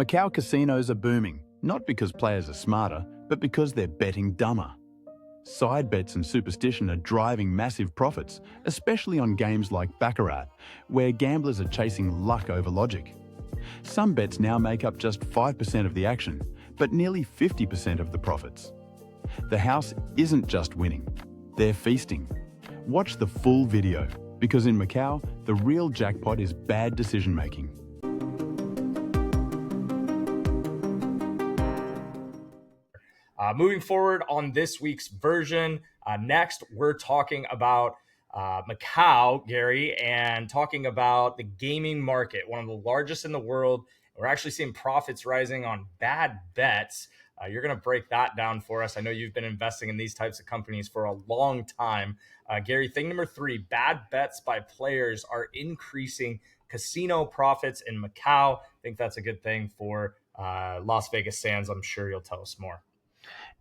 Macau casinos are booming, not because players are smarter, but because they're betting dumber. Side bets and superstition are driving massive profits, especially on games like Baccarat, where gamblers are chasing luck over logic. Some bets now make up just 5% of the action, but nearly 50% of the profits. The house isn't just winning, they're feasting. Watch the full video, because in Macau, the real jackpot is bad decision making. Moving forward on this week's version, next we're talking about Macau, Gary, and talking about the gaming market, one of the largest in the world. We're actually seeing profits rising on bad bets. You're going to break that down for us. I know you've been investing in these types of companies for a long time. Gary, thing number 3, bad bets by players are increasing casino profits in Macau. I think that's a good thing for Las Vegas Sands. I'm sure you'll tell us more.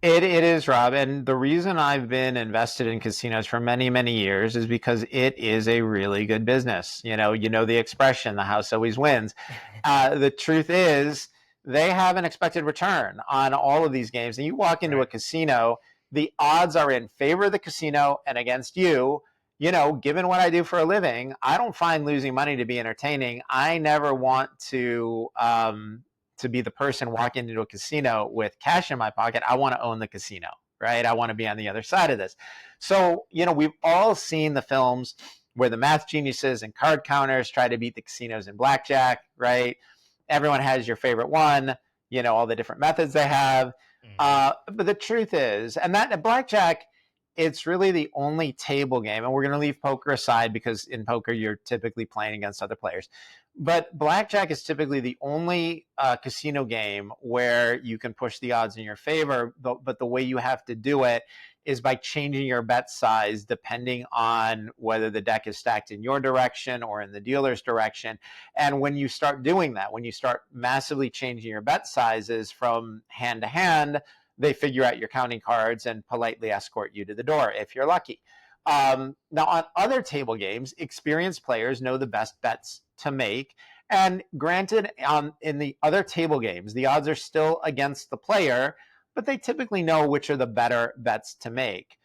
It is, Rob. And the reason I've been invested in casinos for many, many years is because it is a really good business. You know the expression, the house always wins. The truth is they have an expected return on all of these games. And you walk into a casino, the odds are in favor of the casino and against you. You know, given what I do for a living, I don't find losing money to be entertaining. I never want to be the person walking into a casino with cash in my pocket. I want to own the casino, right? I want to be on the other side of this. So, we've all seen the films where the math geniuses and card counters try to beat the casinos in blackjack, right? Everyone has your favorite one, all the different methods they have. But the truth is, and that blackjack, it's really the only table game, and we're going to leave poker aside because in poker, you're typically playing against other players. But blackjack is typically the only casino game where you can push the odds in your favor, but the way you have to do it is by changing your bet size depending on whether the deck is stacked in your direction or in the dealer's direction. And when you start doing that, when you start massively changing your bet sizes from hand to hand, they figure out your counting cards and politely escort you to the door if you're lucky. Now, on other table games, experienced players know the best bets to make. And granted, in the other table games, the odds are still against the player, but they typically know which are the better bets to make.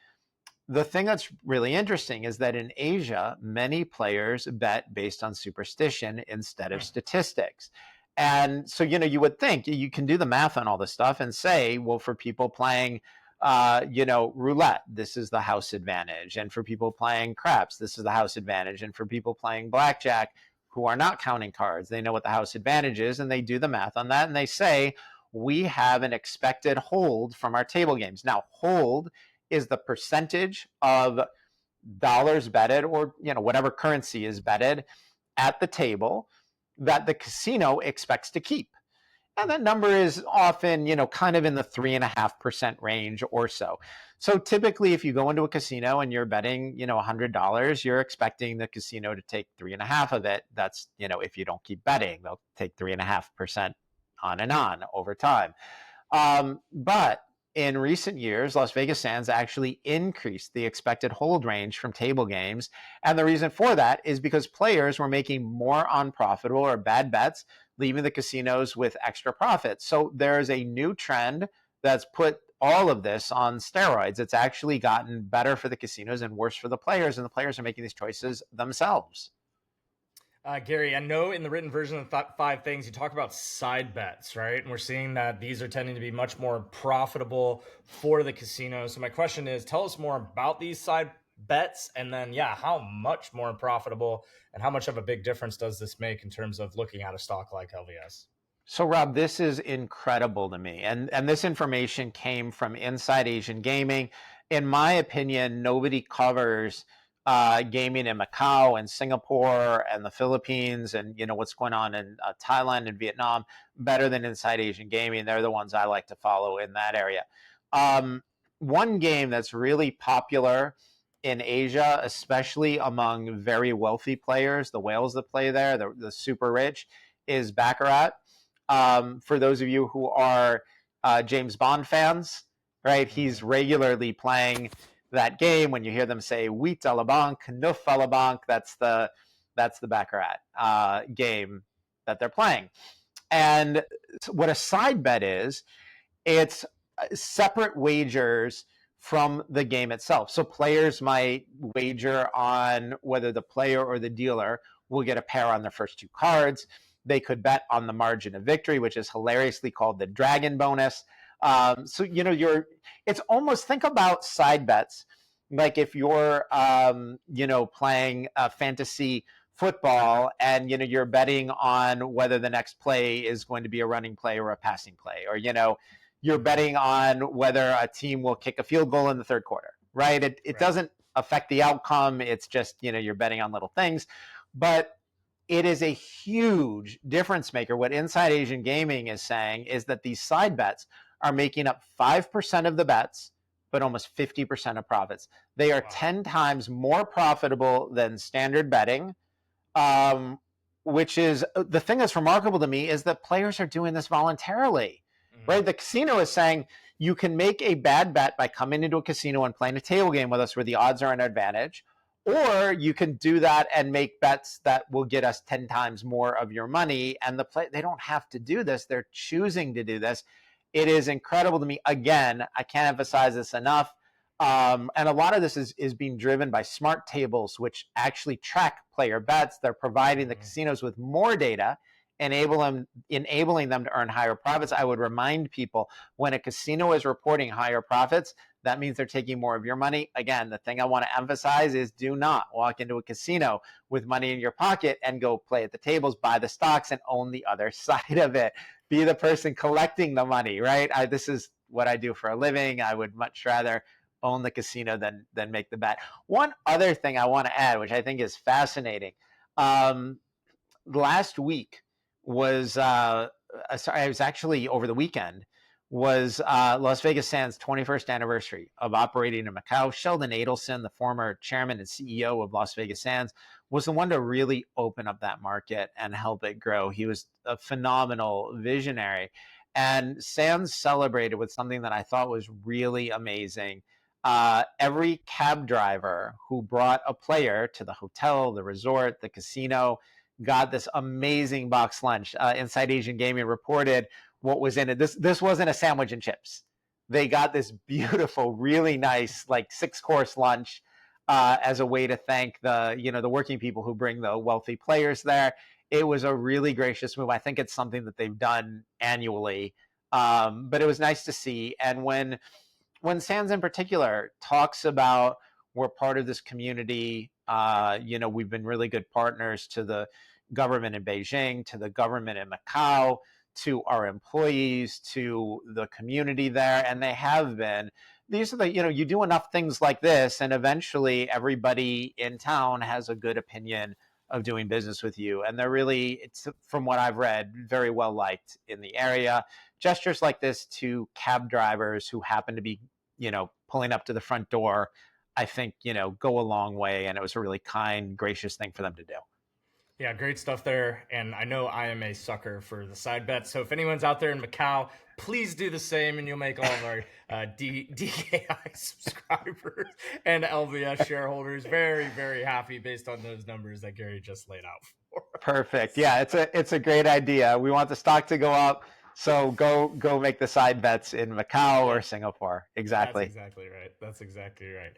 The thing that's really interesting is that in Asia, many players bet based on superstition instead of statistics. And so, you would think you can do the math on all this stuff and say, well, for people playing, roulette, this is the house advantage. And for people playing craps, this is the house advantage. And for people playing blackjack who are not counting cards, they know what the house advantage is, and they do the math on that. And they say, we have an expected hold from our table games. Now, hold is the percentage of dollars betted or, whatever currency is betted at the table that the casino expects to keep. And that number is often, kind of in the 3.5% range or so. So typically, if you go into a casino and you're betting, $100, you're expecting the casino to take 3.5 of it. That's, if you don't keep betting, they'll take 3.5% on and on over time. But in recent years, Las Vegas Sands actually increased the expected hold range from table games. And the reason for that is because players were making more unprofitable or bad bets, leaving the casinos with extra profits. So there's a new trend that's put all of this on steroids. It's actually gotten better for the casinos and worse for the players, and the players are making these choices themselves. Gary, I know in the written version of the 5 things, you talk about side bets, right? And we're seeing that these are tending to be much more profitable for the casinos. So my question is, tell us more about these side bets, and then, how much more profitable and how much of a big difference does this make in terms of looking at a stock like LVS? So, Rob, this is incredible to me. And this information came from Inside Asian Gaming. In my opinion, nobody covers gaming in Macau and Singapore and the Philippines and what's going on in Thailand and Vietnam better than Inside Asian Gaming. They're the ones I like to follow in that area. One game that's really popular in Asia, especially among very wealthy players, the whales that play there, the super rich, is Baccarat. For those of you who are James Bond fans, right? He's regularly playing that game. When you hear them say "huit à la banque," "neuf à la banque," that's the Baccarat game that they're playing. And what a side bet is, it's separate wagers from the game itself. So players might wager on whether the player or the dealer will get a pair on their first 2 cards. They could bet on the margin of victory, which is hilariously called the dragon bonus. So, it's almost, think about side bets like if you're, playing fantasy football and, you're betting on whether the next play is going to be a running play or a passing play, or, you're betting on whether a team will kick a field goal in the third quarter, right? It doesn't affect the outcome. It's just, you're betting on little things. But it is a huge difference maker. What Inside Asian Gaming is saying is that these side bets are making up 5% of the bets, but almost 50% of profits. They are 10 times more profitable than standard betting, which is the thing that's remarkable to me is that players are doing this voluntarily, right? The casino is saying you can make a bad bet by coming into a casino and playing a table game with us where the odds are an advantage, or you can do that and make bets that will get us 10 times more of your money. And they don't have to do this. They're choosing to do this. It is incredible to me. Again, I can't emphasize this enough. And a lot of this is being driven by smart tables, which actually track player bets. They're providing the casinos with more data, enabling them to earn higher profits. I would remind people, when a casino is reporting higher profits, that means they're taking more of your money. Again, the thing I want to emphasize is do not walk into a casino with money in your pocket and go play at the tables, buy the stocks, and own the other side of it. Be the person collecting the money, right? This is what I do for a living. I would much rather own the casino than make the bet. One other thing I want to add, which I think is fascinating. Last week was, it was actually over the weekend, was Las Vegas Sands' 21st anniversary of operating in Macau. Sheldon Adelson, the former chairman and CEO of Las Vegas Sands, was the one to really open up that market and help it grow. He was a phenomenal visionary. And Sands celebrated with something that I thought was really amazing. Every cab driver who brought a player to the hotel, the resort, the casino, got this amazing box lunch. Inside Asian Gaming reported what was in it. This wasn't a sandwich and chips. They got this beautiful, really nice, like 6-course lunch as a way to thank the working people who bring the wealthy players there. It was a really gracious move. I think it's something that they've done annually, but it was nice to see. And when Sands in particular talks about we're part of this community, we've been really good partners to the government in Beijing, to the government in Macau, to our employees, to the community there, and they have been. These are you do enough things like this, and eventually everybody in town has a good opinion of doing business with you. And they're really, it's, from what I've read, very well liked in the area. Gestures like this to cab drivers who happen to be, pulling up to the front door, I think, go a long way. And it was a really kind, gracious thing for them to do. Yeah, great stuff there. And I know I am a sucker for the side bets. So if anyone's out there in Macau, please do the same, and you'll make all of our DKI subscribers and LVS shareholders very, very happy based on those numbers that Gary just laid out for us. Perfect. Yeah, it's a great idea. We want the stock to go up. So go make the side bets in Macau or Singapore. Exactly. That's exactly right.